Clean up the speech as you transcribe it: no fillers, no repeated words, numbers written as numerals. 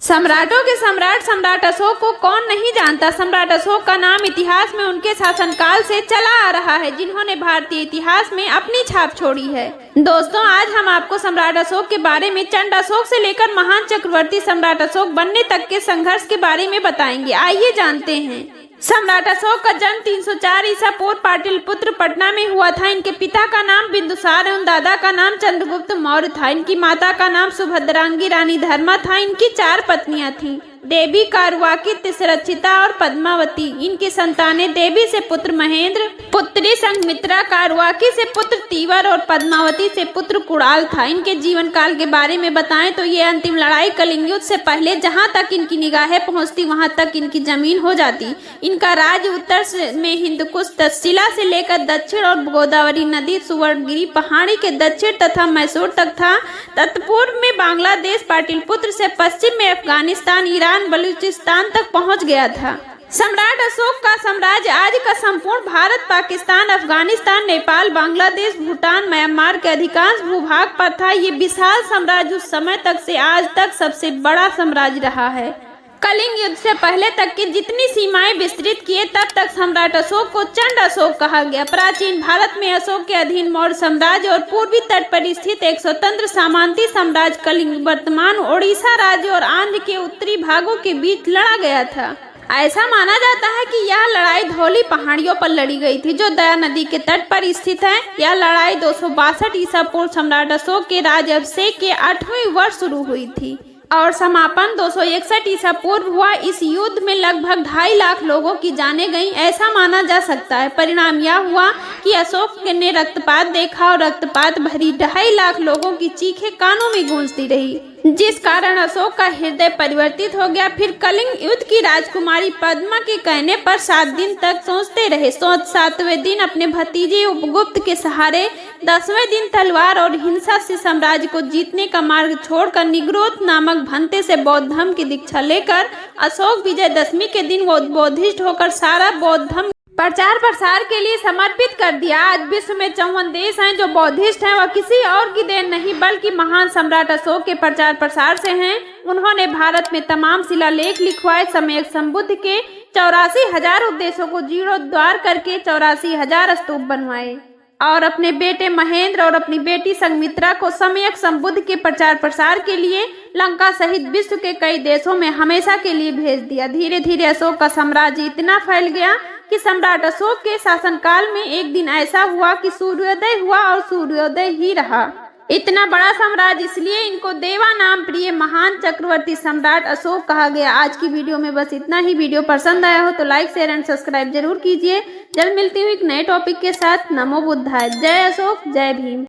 सम्राटों के सम्राट सम्राट अशोक को कौन नहीं जानता। सम्राट अशोक का नाम इतिहास में उनके शासनकाल से चला आ रहा है, जिन्होंने भारतीय इतिहास में अपनी छाप छोड़ी है। दोस्तों, आज हम आपको सम्राट अशोक के बारे में चंड अशोक से लेकर महान चक्रवर्ती सम्राट अशोक बनने तक के संघर्ष के बारे में बताएंगे। आइए जानते हैं। सम्राट अशोक का जन्म 304 ईसा पूर्व पाटलिपुत्र पटना में हुआ था। इनके पिता का नाम बिंदुसार एवं दादा का नाम चंद्रगुप्त मौर्य था। इनकी माता का नाम सुभद्रांगी रानी धर्मा था। इनकी 4 पत्नियां थीं, देवी, कारवाकी, तिसरक्षिता और पद्मावती। इनकी संतानें देवी से पुत्र महेंद्र, पुत्री संघमित्रा, कारवाकी से पुत्र तीवर और पद्मावती से पुत्र कुणाल था। इनके जीवन काल के बारे में बताएं तो ये अंतिम लड़ाई कलिंग युद्ध से पहले जहां तक इनकी निगाहें पहुंचती वहां तक इनकी जमीन हो जाती। इनका राज्य उत्तर में हिंदकुश तक्षशिला से लेकर दक्षिण और गोदावरी नदी सुवर्णगिरी पहाड़ी के दक्षिण तथा मैसूर तक था। तत्पूर्व में बांग्लादेश, पाटलिपुत्र से पश्चिम में अफगानिस्तान, ईरान, बलूचिस्तान तक पहुंच गया था। सम्राट अशोक का साम्राज्य आज का संपूर्ण भारत, पाकिस्तान, अफगानिस्तान, नेपाल, बांग्लादेश, भूटान, म्यांमार के अधिकांश भूभाग पर था। ये विशाल साम्राज्य उस समय तक से आज तक सबसे बड़ा साम्राज्य रहा है। कलिंग युद्ध से पहले तक की जितनी सीमाएं विस्तृत किए, तब तक सम्राट अशोक को चंड अशोक कहा गया। प्राचीन भारत में अशोक के अधीन मौर्य साम्राज्य और पूर्वी तट पर स्थित एक स्वतंत्र सामंती साम्राज्य कलिंग वर्तमान ओडिशा राज्य और आंध्र के उत्तरी भागों के बीच लड़ा गया था। ऐसा माना जाता है कि यह लड़ाई धौली पहाड़ियों पर लड़ी गई थी, जो दया नदी के तट पर स्थित है। यह लड़ाई 262 ईसा पूर्व सम्राट अशोक के राज्याभिषेक के 8वें वर्ष शुरू हुई थी और समापन 261 ईसा पूर्व हुआ। इस युद्ध में लगभग 2.5 लाख लोगों की जानें गईं, ऐसा माना जा सकता है। परिणाम यह हुआ कि अशोक ने रक्तपात देखा और रक्तपात भरी 2.5 लाख लोगों की चीखें कानों में गूंजती रही, जिस कारण अशोक का हृदय परिवर्तित हो गया। फिर कलिंग युद्ध की राजकुमारी पद्मा के कहने पर 7 दिन तक सोचते रहे। 7वें दिन अपने भतीजे उपगुप्त के सहारे, 10वें दिन तलवार और हिंसा से साम्राज्य को जीतने का मार्ग छोड़कर निग्रोध नामक भंते से बौद्ध धर्म की दीक्षा लेकर अशोक विजयदशमी के दिन वो उद्बोधित होकर सारा बौद्ध धर्म प्रचार प्रसार के लिए समर्पित कर दिया। आज विश्व में 54 देश हैं जो बौद्धिस्ट हैं। वह किसी और की देन नहीं बल्कि महान सम्राट अशोक के प्रचार प्रसार से हैं। उन्होंने भारत में तमाम शिलालेख लिखवाए, समय संबुद्ध के 84,000 उपदेशों को जीर्णोद्धार करके 84,000 स्तूप बनवाए और अपने बेटे महेंद्र और अपनी बेटी संघमित्रा को सम्यक संबुद्ध के प्रचार प्रसार के लिए लंका सहित विश्व के कई देशों में हमेशा के लिए भेज दिया। धीरे धीरे अशोक का साम्राज्य इतना फैल गया कि सम्राट अशोक के शासनकाल में एक दिन ऐसा हुआ कि सूर्योदय हुआ और सूर्योदय ही रहा। इतना बड़ा साम्राज्य, इसलिए इनको देवा नाम प्रिय महान चक्रवर्ती सम्राट अशोक कहा गया। आज की वीडियो में बस इतना ही। वीडियो पसंद आया हो तो लाइक, शेयर एंड सब्सक्राइब जरूर कीजिए। जल्द मिलती हूँ एक नए टॉपिक के साथ। नमो बुद्धाय। जय अशोक, जय भीम।